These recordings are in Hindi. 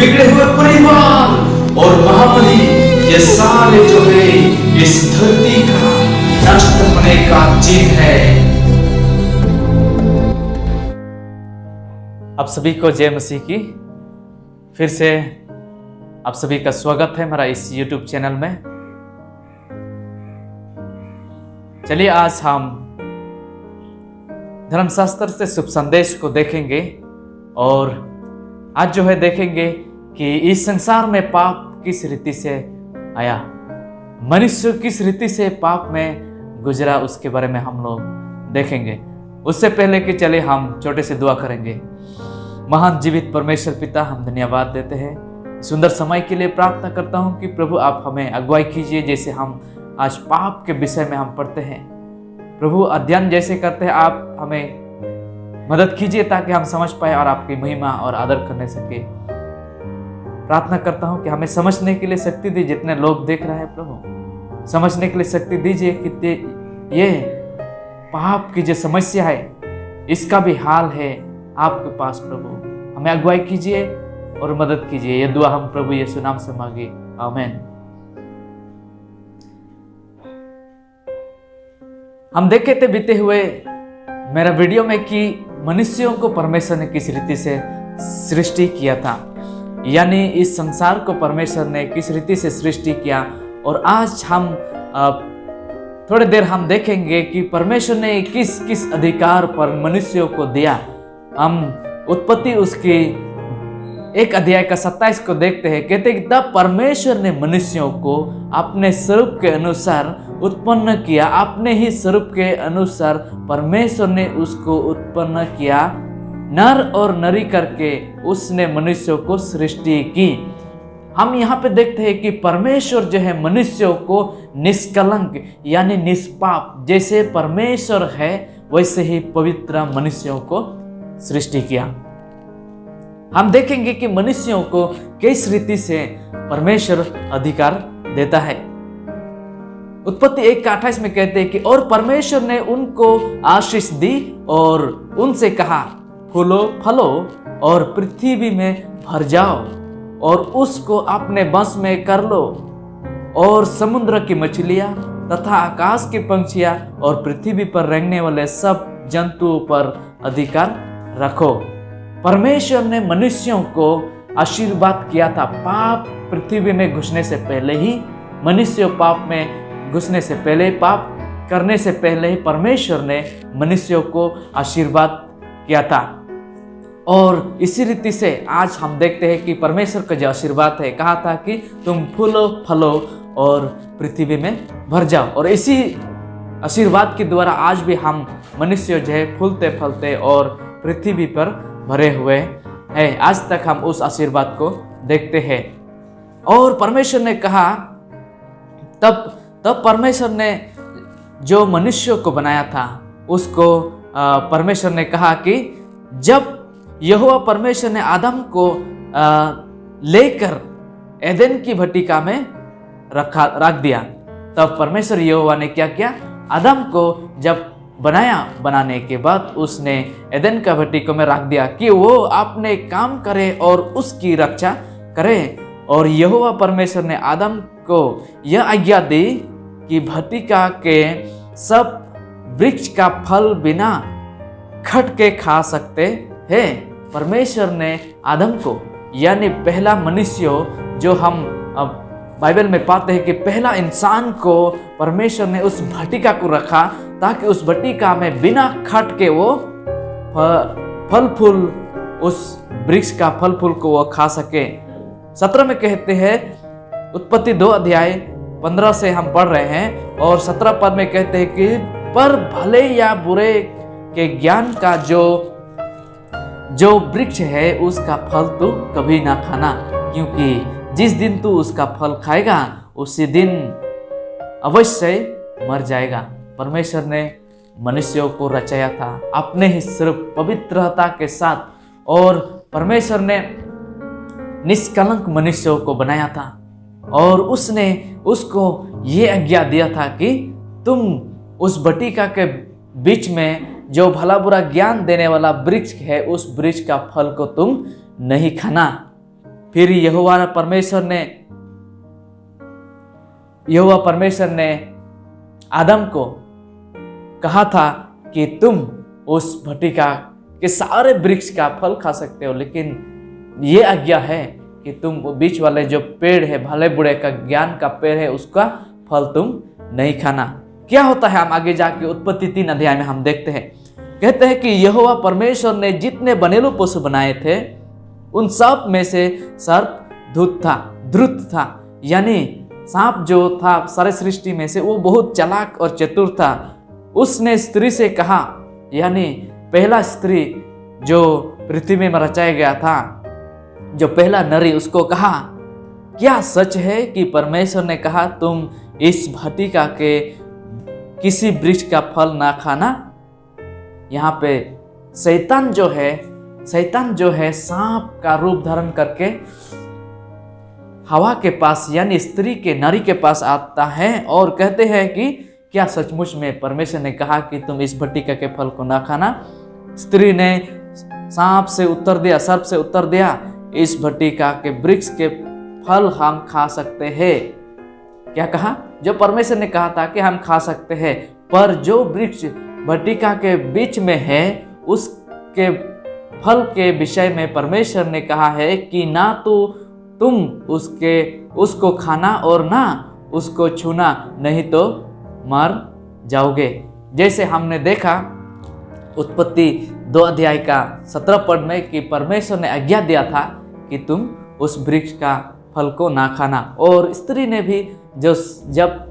बिगड़े हुए परिवार और महामारी, ये सारे जो है इस धरती का नष्ट होने का चिन्ह है। आप सभी को जय मसीह की। फिर से आप सभी का स्वागत है हमारा इस YouTube चैनल में। चलिए आज हम धर्मशास्त्र से शुभ संदेश को देखेंगे और आज जो है देखेंगे कि इस संसार में पाप किस रीति से आया, मनुष्य किस रीति से पाप में गुजरा, उसके बारे में हम लोग देखेंगे। उससे पहले कि चले हम छोटे से दुआ करेंगे। महान जीवित परमेश्वर पिता, हम धन्यवाद देते हैं सुंदर समय के लिए। प्रार्थना करता हूं कि प्रभु आप हमें अगुवाई कीजिए। जैसे हम आज पाप के विषय में हम पढ़ते हैं प्रभु, अध्ययन जैसे करते हैं, आप हमें मदद कीजिए ताकि हम समझ पाए और आपकी महिमा और आदर करने सके। प्रार्थना करता हूं कि हमें समझने के लिए शक्ति दीजिए। जितने लोग देख रहे हैं प्रभु, समझने के लिए शक्ति दीजिए कि ये पाप की जो समस्या है इसका भी हाल है आपके पास। प्रभु हमें अगुवाई कीजिए और मदद कीजिए। ये दुआ हम प्रभु यीशु नाम से मांगे, आमीन। हम देखे थे बीते हुए मेरा वीडियो में कि मनुष्यों को परमेश्वर ने किस रीति से सृष्टि किया था, यानी इस संसार को परमेश्वर ने किस रीति से सृष्टि किया। और आज हम थोड़ी देर हम देखेंगे कि परमेश्वर ने किस किस अधिकार पर मनुष्यों को दिया। हम उत्पत्ति उसकी 1 अध्याय का 27 को देखते हैं। कहते हैं कि तब परमेश्वर ने मनुष्यों को अपने स्वरूप के अनुसार उत्पन्न किया, अपने ही स्वरूप के अनुसार परमेश्वर ने उसको उत्पन्न किया, नर और नारी करके उसने मनुष्यों को सृष्टि की। हम यहाँ पे देखते हैं कि परमेश्वर जो है मनुष्यों को निष्कलंक यानी निष्पाप, जैसे परमेश्वर है वैसे ही पवित्र मनुष्यों को सृष्टि किया। हम देखेंगे कि मनुष्यों को किस रीति से परमेश्वर अधिकार देता है। उत्पत्ति 1:28 में कहते हैं कि और परमेश्वर ने उनको आशीष दी और उनसे कहा, फूलो फलो और पृथ्वी में भर जाओ और उसको अपने वश में कर लो, और समुद्र की मछलियां तथा आकाश के पंछियां और पृथ्वी पर रहने वाले सब जंतुओं पर अधिकार रखो। परमेश्वर ने मनुष्यों को आशीर्वाद किया था। पाप पृथ्वी में घुसने से पहले ही, मनुष्य पाप में घुसने से पहले, पाप करने से पहले ही परमेश्वर ने मनुष्यों को आशीर्वाद किया था। और इसी रीति से आज हम देखते हैं कि परमेश्वर का जो आशीर्वाद है, कहा था कि तुम फूलो फलो और पृथ्वी में भर जाओ। और इसी आशीर्वाद के द्वारा आज भी हम मनुष्य जो है फूलते फलते और पृथ्वी पर भरे हुए हैं। आज तक हम उस आशीर्वाद को देखते हैं। और परमेश्वर ने कहा, तब परमेश्वर ने जो मनुष्य को बनाया था उसको परमेश्वर ने कहा कि जब यहोवा परमेश्वर ने आदम को लेकर एदेन की भट्टिका में रख दिया, तब परमेश्वर यहोवा ने क्या किया, आदम को जब बनाने के बाद उसने एदेन का भट्टिका में रख दिया कि वो अपने काम करे और उसकी रक्षा करे। और यहोवा परमेश्वर ने आदम को यह आज्ञा दी कि भट्टिका के सब वृक्ष का फल बिना खट के खा सकते हैं। परमेश्वर ने आदम को, यानी पहला मनुष्य जो हम अब बाइबल में पाते हैं कि पहला इंसान को परमेश्वर ने उस भट्टिका को रखा ताकि उस भट्टिका में बिना खट के वो फल फूल, उस वृक्ष का फल फूल को वो खा सके। 17 में कहते हैं, उत्पत्ति 2 अध्याय 15 से हम पढ़ रहे हैं और 17 पद में कहते हैं कि पर भले या बुरे के ज्ञान का जो वृक्ष है उसका फल तू कभी ना खाना, क्योंकि जिस दिन तू उसका फल खाएगा उसी दिन अवश्य मर जाएगा। परमेश्वर ने मनुष्यों को रचाया था अपने ही स्वरूप पवित्रता के साथ, और परमेश्वर ने निष्कलंक मनुष्यों को बनाया था और उसने उसको ये आज्ञा दिया था कि तुम उस भट्टिका के बीच में जो भला बुरा ज्ञान देने वाला वृक्ष है उस वृक्ष का फल को तुम नहीं खाना। फिर यहोवा परमेश्वर ने आदम को कहा था कि तुम उस भटिका के सारे वृक्ष का फल खा सकते हो, लेकिन ये आज्ञा है कि तुम वो बीच वाले जो पेड़ है, भले बुरे का ज्ञान का पेड़ है, उसका फल तुम नहीं खाना। क्या होता है हम आगे जाके उत्पत्ति 3 अध्याय में हम देखते हैं। कहते हैं कि यहोवा परमेश्वर ने जितने बनेलू पशु बनाए थे उन सब में से सर्प धूर्त था, यानी सांप जो था सारे सृष्टि में से वो बहुत चालाक और चतुर था। उसने स्त्री से कहा, यानी पहला स्त्री जो पृथ्वी में रचाया गया था, जो पहला नरी, उसको कहा, क्या सच है कि परमेश्वर ने कहा तुम इस भटिका के किसी वृक्ष का फल ना खाना? यहाँ पे शैतान जो है सांप का रूप धारण करके हवा के पास यानी स्त्री के नरी के पास आता है और कहते हैं कि क्या सचमुच में परमेश्वर ने कहा कि तुम इस भटिका के फल को ना खाना? स्त्री ने सर्प से उत्तर दिया, इस भटिका के वृक्ष के फल हम खा सकते हैं। क्या कहा? जो परमेश्वर ने कहा था कि हम खा सकते हैं, पर जो वृक्ष भटिका के बीच में है उसके फल के विषय में परमेश्वर ने कहा है कि ना तो तुम उसको खाना और ना उसको छूना, नहीं तो मर जाओगे। जैसे हमने देखा उत्पत्ति 2 अध्याय का 17 पद में कि परमेश्वर ने आज्ञा दिया था कि तुम उस वृक्ष का फल को ना खाना। और स्त्री ने भी जब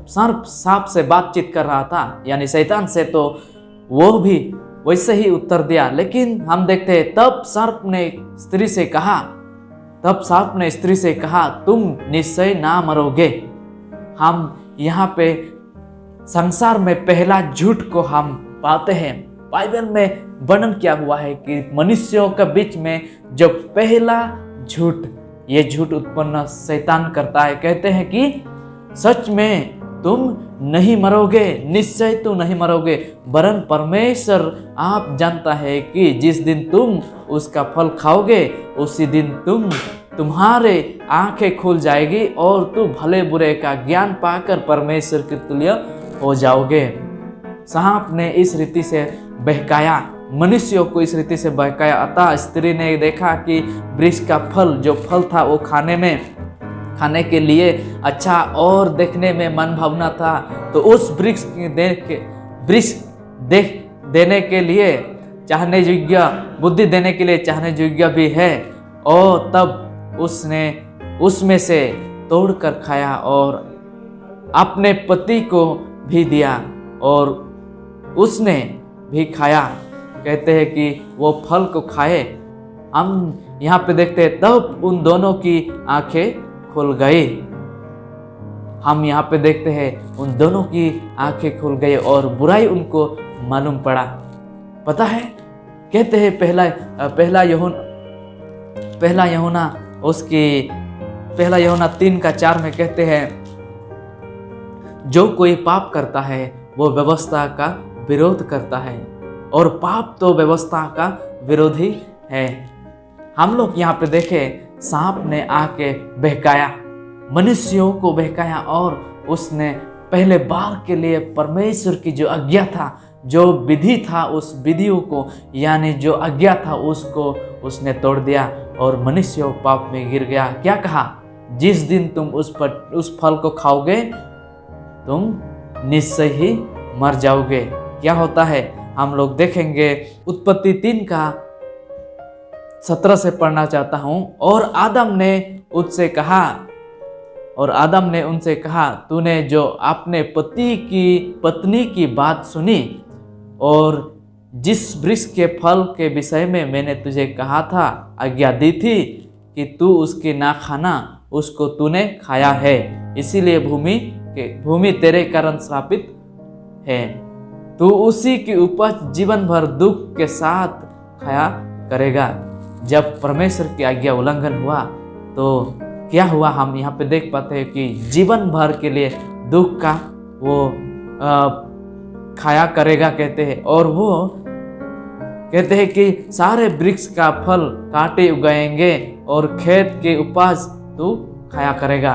सांप से बातचीत कर रहा था यानी शैतान से, तो वो भी वैसे ही उत्तर दिया। लेकिन हम देखते हैं तब सांप ने स्त्री से कहा तुम निश्चय ना मरोगे। हम यहाँ पे संसार में पहला झूठ को हम पाते हैं। बाइबल में वर्णन किया हुआ है कि मनुष्यों के बीच में जो पहला ये झूठ उत्पन्न शैतान करता है। कहते हैं कि सच में तुम नहीं मरोगे, निश्चय तुम नहीं मरोगे, वरन परमेश्वर आप जानता है कि जिस दिन तुम उसका फल खाओगे उसी दिन तुम्हारे आंखें खुल जाएगी और तुम भले बुरे का ज्ञान पाकर परमेश्वर के तुल्य हो जाओगे। सांप ने इस रीति से बहकाया, मनुष्यों को इस रीति से बहकाया। अतः स्त्री ने देखा कि वृक्ष का फल जो फल था वो खाने के लिए अच्छा और देखने में मन भावना था, तो उस वृक्ष देने के लिए चाहने योग्य, बुद्धि देने के लिए चाहने योग्य भी है। और तब उसने उसमें से तोड़कर खाया और अपने पति को भी दिया और उसने भी खाया। कहते हैं कि वो फल को खाए। हम यहाँ पे देखते हैं तब उन दोनों की आंखें खुल गई। हम यहाँ पे देखते हैं उन दोनों की आंखें खुल गई और बुराई उनको मालूम पड़ा। पता है, कहते हैं पहला यूहन्ना 3:4 में कहते हैं जो कोई पाप करता है वो व्यवस्था का विरोध करता है और पाप तो व्यवस्था का विरोधी है। हम लोग यहाँ पे देखें सांप ने आके बहकाया, मनुष्यों को बहकाया और उसने पहले बार के लिए परमेश्वर की जो आज्ञा था, जो विधि था, उस विधियों को यानी जो आज्ञा था उसको उसने तोड़ दिया और मनुष्य पाप में गिर गया। क्या कहा? जिस दिन तुम उस फल को खाओगे तुम निश्चय ही मर जाओगे। क्या होता है हम लोग देखेंगे। उत्पत्ति 3 का 17 से पढ़ना चाहता हूं। और आदम ने उनसे कहा तूने जो अपने पत्नी की बात सुनी और जिस वृक्ष के फल के विषय में मैंने तुझे कहा था, आज्ञा दी थी कि तू उसके ना खाना, उसको तूने खाया है, इसीलिए भूमि तेरे कारण श्रापित है। तू उसी की उपज जीवन भर दुख के साथ खाया करेगा। जब परमेश्वर की आज्ञा उल्लंघन हुआ तो क्या हुआ? हम यहाँ पे देख पाते हैं कि जीवन भर के लिए दुख का वो खाया करेगा कहते हैं। और वो कहते हैं कि सारे वृक्ष का फल कांटे उगाएंगे और खेत के उपज तू खाया करेगा।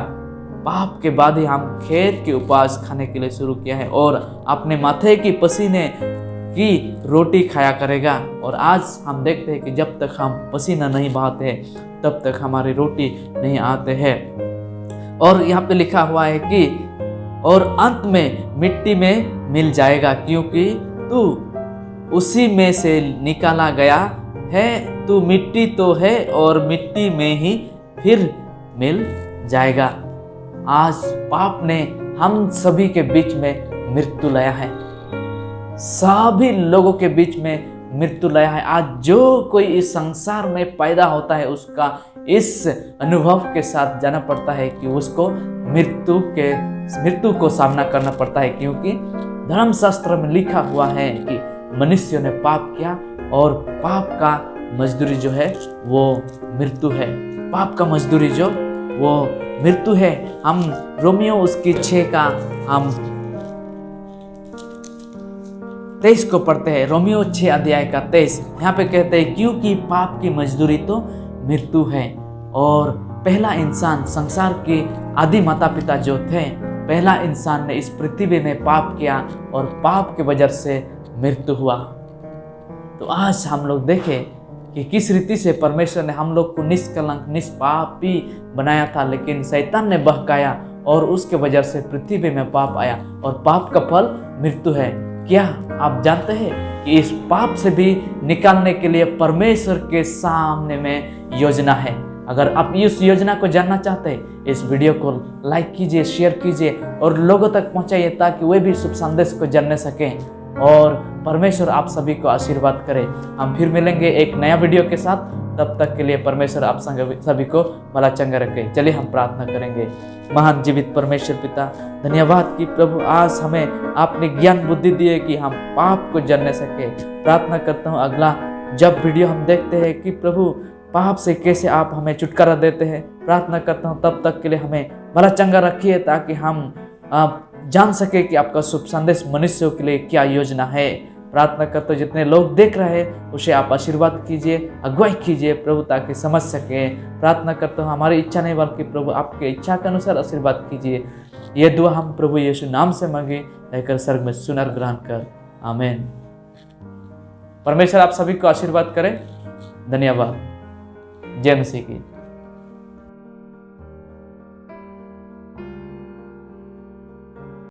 पाप के बाद ही हम खेत के उपज खाने के लिए शुरू किया है और अपने माथे की पसीने की रोटी खाया करेगा। और आज हम देखते हैं कि जब तक हम पसीना नहीं बहाते हैं तब तक हमारी रोटी नहीं आते हैं। और यहाँ पे लिखा हुआ है कि और अंत में मिट्टी में मिल जाएगा, क्योंकि तू उसी में से निकाला गया है। तू मिट्टी तो है और मिट्टी में ही फिर मिल जाएगा। आज पाप ने हम सभी के बीच में मृत्यु लाया है, सभी लोगों के बीच में मृत्यु लाया है। आज जो कोई इस संसार में पैदा होता है उसका इस अनुभव के साथ जाना पड़ता है कि उसको मृत्यु को सामना करना पड़ता है, क्योंकि धर्मशास्त्र में लिखा हुआ है कि मनुष्य ने पाप किया और पाप का मजदूरी जो है वो मृत्यु है। पाप का मजदूरी जो वो मृत्यु है। हम रोमियो उसकी 6 का हम 23 को पढ़ते हैं। रोमियो 6 अध्याय का 23 यहाँ पे कहते हैं क्योंकि पाप की मजदूरी तो मृत्यु है। और पहला इंसान, संसार के आदि माता पिता जो थे, पहला इंसान ने इस पृथ्वी में पाप किया और पाप के वजह से मृत्यु हुआ। तो आज हम लोग देखें कि किस रीति से परमेश्वर ने हम लोग को निष्कलंक निष्पापी बनाया था, लेकिन शैतान ने बहकाया और उसके वजह से पृथ्वी में पाप आया और पाप का फल मृत्यु है। क्या आप जानते हैं कि इस पाप से भी निकालने के लिए परमेश्वर के सामने में योजना है। अगर आप इस योजना को जानना चाहते हैं, इस वीडियो को लाइक कीजिए, शेयर कीजिए और लोगों तक पहुंचाइए ताकि वे भी शुभ संदेश को जानने सकें और परमेश्वर आप सभी को आशीर्वाद करे। हम फिर मिलेंगे एक नया वीडियो के साथ। तब तक के लिए परमेश्वर आप सभी को भला चंगा रखे। चलिए हम प्रार्थना करेंगे। महान जीवित परमेश्वर पिता, धन्यवाद कि प्रभु आज हमें आपने ज्ञान बुद्धि दी है कि हम पाप को जानने सके। प्रार्थना करता हूँ अगला जब वीडियो हम देखते हैं कि प्रभु पाप से कैसे आप हमें छुटकारा देते हैं, प्रार्थना करता हूँ तब तक के लिए हमें भला चंगा रखिए ताकि हम जान सके कि आपका शुभ संदेश मनुष्यों के लिए क्या योजना है। प्रार्थना करते जितने लोग देख रहे हैं उसे आप आशीर्वाद कीजिए, अगुवाई कीजिए प्रभु ताकि समझ सके। प्रार्थना करता हूँ हमारी इच्छा नहीं बल्कि प्रभु आपके इच्छा के अनुसार आशीर्वाद कीजिए। ये दुआ हम प्रभु यीशु नाम से मांगे, लेकर स्वर्ग में सुनर ग्रहण कर, आमीन। परमेश्वर आप सभी को आशीर्वाद करें। धन्यवाद। जय मसीह की।